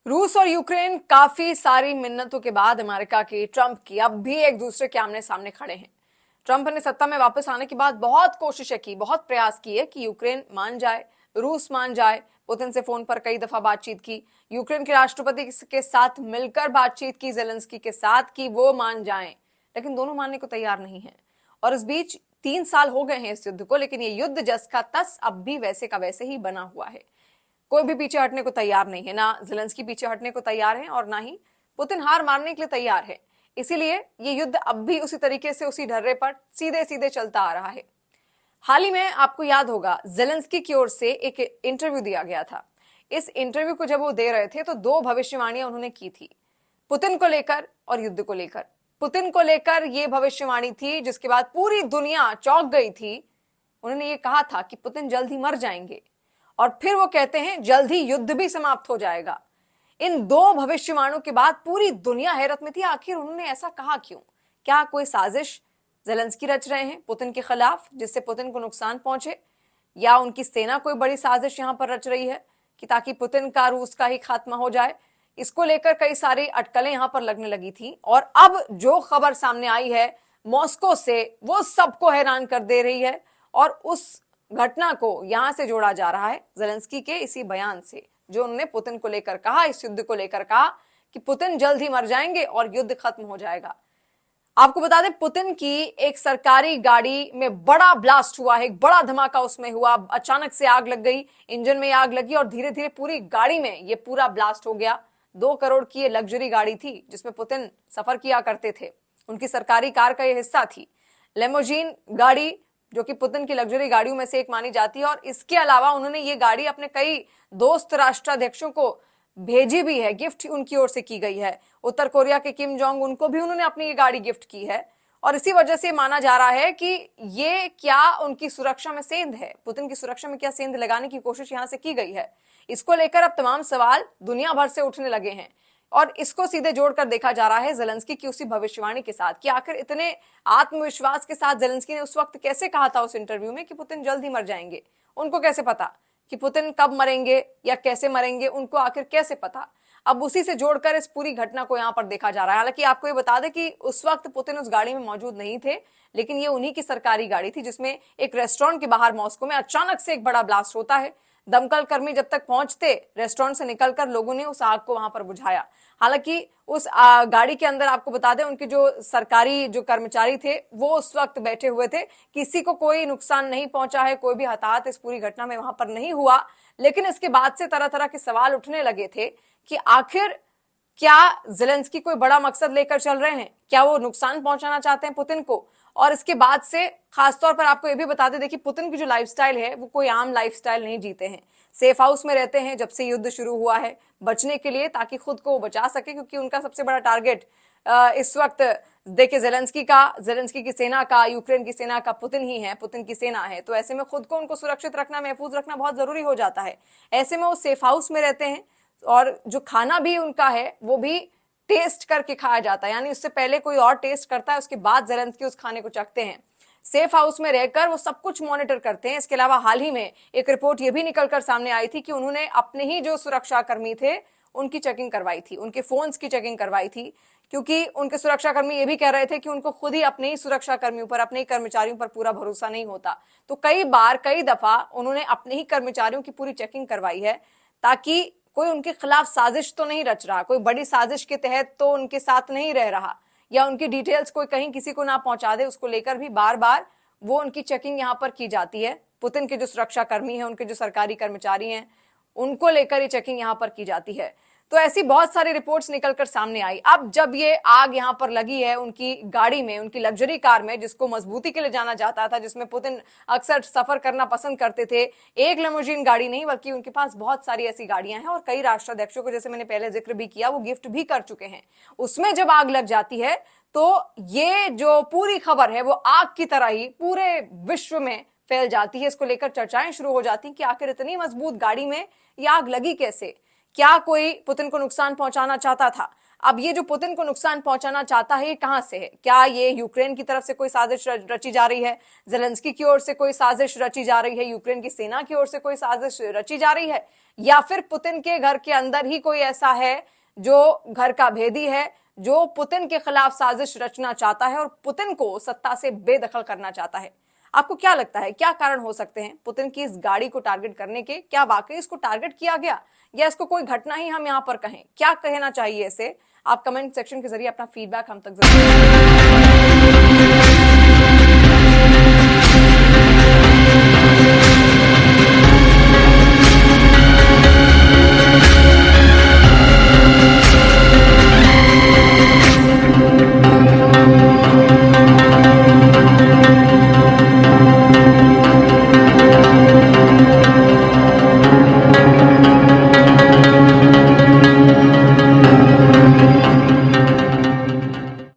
रूस और यूक्रेन काफी सारी मिन्नतों के बाद अमेरिका की, ट्रंप की, अब भी एक दूसरे के आमने सामने खड़े हैं। ट्रंप ने सत्ता में वापस आने के बाद बहुत कोशिशें की, बहुत प्रयास किए कि यूक्रेन मान जाए, रूस मान जाए। पुतिन से फोन पर कई दफा बातचीत की, यूक्रेन के राष्ट्रपति के साथ मिलकर बातचीत की, जेलेंस्की के साथ की वो मान जाएं, लेकिन दोनों मानने को तैयार नहीं है। और इस बीच 3 साल हो गए हैं इस युद्ध को, लेकिन ये युद्ध जस का तस अब भी वैसे का वैसे ही बना हुआ है। कोई भी पीछे हटने को तैयार नहीं है, ना जेलेंस्की पीछे हटने को तैयार है और ना ही पुतिन हार मानने के लिए तैयार है। इसीलिए ये युद्ध अब भी उसी तरीके से, उसी ढर्रे पर सीधे सीधे चलता आ रहा है। हाल ही में आपको याद होगा, जेलेंस्की की ओर से एक इंटरव्यू दिया गया था। इस इंटरव्यू को जब वो दे रहे थे तो 2 भविष्यवाणियां उन्होंने की थी, पुतिन को लेकर और युद्ध को लेकर। पुतिन को लेकर ये भविष्यवाणी थी जिसके बाद पूरी दुनिया चौंक गई थी। उन्होंने ये कहा था कि पुतिन जल्द ही मर जाएंगे, और फिर वो कहते हैं जल्द ही युद्ध भी समाप्त हो जाएगा। इन 2 भविष्यवाणियों के बाद पूरी दुनिया हैरत में थी, आखिर उन्होंने ऐसा कहा क्यों? क्या कोई साजिश जेलेंस्की रच रहे हैं पुतिन के खिलाफ जिससे पुतिन को नुकसान पहुंचे, या उनकी सेना कोई बड़ी साजिश यहां पर रच रही है कि ताकि पुतिन का, रूस का ही खात्मा हो जाए? इसको लेकर कई सारी अटकलें यहां पर लगने लगी थी, और अब जो खबर सामने आई है मॉस्को से, वो सबको हैरान कर दे रही है। और उस घटना को यहां से जोड़ा जा रहा है जेलेंस्की के इसी बयान से, जो उन्होंने पुतिन को लेकर कहा, इस युद्ध को लेकर कहा कि पुतिन जल्द ही मर जाएंगे और युद्ध खत्म हो जाएगा। आपको बता दें, पुतिन की एक सरकारी गाड़ी में बड़ा ब्लास्ट हुआ है, एक बड़ा धमाका उसमें हुआ। अचानक से आग लग गई, इंजन में आग लगी और धीरे धीरे पूरी गाड़ी में ये पूरा ब्लास्ट हो गया। 2 करोड़ की ये लग्जरी गाड़ी थी जिसमें पुतिन सफर किया करते थे, उनकी सरकारी कार का ये हिस्सा थी। लेमोजीन गाड़ी, जो कि पुतिन की लग्जरी गाड़ियों में से एक मानी जाती है, और इसके अलावा उन्होंने ये गाड़ी अपने कई दोस्त राष्ट्राध्यक्षों को भेजी भी है, गिफ्ट उनकी ओर से की गई है। उत्तर कोरिया के किम जोंग उन को भी उन्होंने अपनी ये गाड़ी गिफ्ट की है, और इसी वजह से माना जा रहा है कि ये क्या उनकी सुरक्षा में सेंध है, पुतिन की सुरक्षा में क्या सेंध लगाने की कोशिश यहां से की गई है। इसको लेकर अब तमाम सवाल दुनिया भर से उठने लगे हैं, और इसको सीधे जोड़कर देखा जा रहा है जेलेंस्की की उसी भविष्यवाणी के साथ कि आखिर इतने आत्मविश्वास के साथ जेलेंस्की ने उस वक्त कैसे कहा था उस इंटरव्यू में कि पुतिन जल्द ही मर जाएंगे। उनको कैसे पता कि पुतिन कब मरेंगे या कैसे मरेंगे, उनको आखिर कैसे पता? अब उसी से जोड़कर इस पूरी घटना को यहां पर देखा जा रहा है। हालांकि आपको ये बता दें कि उस वक्त पुतिन उस गाड़ी में मौजूद नहीं थे, लेकिन ये उन्हीं की सरकारी गाड़ी थी जिसमें एक रेस्टोरेंट के बाहर मॉस्को में अचानक से एक बड़ा ब्लास्ट होता है। दमकल कर्मी जब तक पहुंचते, रेस्टोरेंट से निकलकर लोगों ने उस आग को वहां पर बुझाया। हालांकि उस गाड़ी के अंदर आपको बता दें, उनके जो सरकारी जो कर्मचारी थे वो उस वक्त बैठे हुए थे, किसी को कोई नुकसान नहीं पहुंचा है, कोई भी हताहत इस पूरी घटना में वहां पर नहीं हुआ। लेकिन इसके बाद से तरह तरह के सवाल उठने लगे थे कि आखिर क्या जेलेंस्की कोई बड़ा मकसद लेकर चल रहे हैं, क्या वो नुकसान पहुंचाना चाहते हैं पुतिन को? और इसके बाद से खासतौर पर आपको ये भी बता दें, देखिए पुतिन की जो लाइफस्टाइल है वो कोई आम लाइफस्टाइल नहीं जीते हैं। सेफ हाउस में रहते हैं जब से युद्ध शुरू हुआ है, बचने के लिए, ताकि खुद को बचा सके, क्योंकि उनका सबसे बड़ा टारगेट इस वक्त देखिए जेलेंस्की की सेना का, यूक्रेन की सेना का पुतिन ही है, पुतिन की सेना है। तो ऐसे में खुद को उनको सुरक्षित रखना, महफूज रखना बहुत जरूरी हो जाता है। ऐसे में वो सेफ हाउस में रहते हैं, और जो खाना भी उनका है वो भी टेस्ट करके खाया जाता है, यानी उससे पहले कोई और टेस्ट करता है, उसके बाद जेलेंस्की उस खाने को चखते हैं। सेफ हाउस में रहकर वो सब कुछ मॉनिटर करते हैं। इसके अलावा हाल ही में एक रिपोर्ट ये भी निकलकर सामने आई थी कि उन्होंने अपने ही जो सुरक्षा कर्मी थे उनकी चेकिंग करवाई थी, उनके फोन्स की चेकिंग करवाई थी, क्योंकि उनके सुरक्षा कर्मी ये भी कह रहे थे कि उनको खुद ही अपने ही सुरक्षा कर्मियों पर, अपने ही कर्मचारियों पर पूरा भरोसा नहीं होता। तो कई बार, कई दफा उन्होंने अपने ही कर्मचारियों की पूरी चेकिंग करवाई है, ताकि कोई उनके खिलाफ साजिश तो नहीं रच रहा, कोई बड़ी साजिश के तहत तो उनके साथ नहीं रह रहा, या उनकी डिटेल्स कोई कहीं किसी को ना पहुंचा दे। उसको लेकर भी बार बार वो उनकी चेकिंग यहां पर की जाती है। पुतिन के जो सुरक्षा कर्मी हैं, उनके जो सरकारी कर्मचारी हैं, उनको लेकर ये चेकिंग यहां पर की जाती है। तो ऐसी बहुत सारी रिपोर्ट्स निकलकर सामने आई। अब जब ये आग यहां पर लगी है उनकी गाड़ी में, उनकी लग्जरी कार में, जिसको मजबूती के लिए जाना जाता था, जिसमें पुतिन अक्सर सफर करना पसंद करते थे, एक लेमोजीन गाड़ी नहीं बल्कि उनके पास बहुत सारी ऐसी गाड़ियां हैं, और कई राष्ट्राध्यक्षों को, जैसे मैंने पहले जिक्र भी किया, वो गिफ्ट भी कर चुके हैं। उसमें जब आग लग जाती है तो ये जो पूरी खबर है वो आग की तरह ही पूरे विश्व में फैल जाती है। इसको लेकर चर्चाएं शुरू हो जाती कि आखिर इतनी मजबूत गाड़ी में ये आग लगी कैसे, क्या कोई पुतिन को नुकसान पहुंचाना चाहता था? अब ये जो पुतिन को नुकसान पहुंचाना चाहता है ये कहां से है? क्या ये यूक्रेन की तरफ से कोई साजिश रची जा रही है, जेलेंस्की की ओर से कोई साजिश रची जा रही है, यूक्रेन की सेना की ओर से कोई साजिश रची जा रही है, या फिर पुतिन के घर के अंदर ही कोई ऐसा है जो घर का भेदी है, जो पुतिन के खिलाफ साजिश रचना चाहता है और पुतिन को सत्ता से बेदखल करना चाहता है? आपको क्या लगता है, क्या कारण हो सकते हैं पुतिन की इस गाड़ी को टारगेट करने के? क्या वाकई इसको टारगेट किया गया, या इसको कोई घटना ही हम यहां पर कहें? क्या कहना चाहिए इसे? आप कमेंट सेक्शन के जरिए अपना फीडबैक हम तक जरूर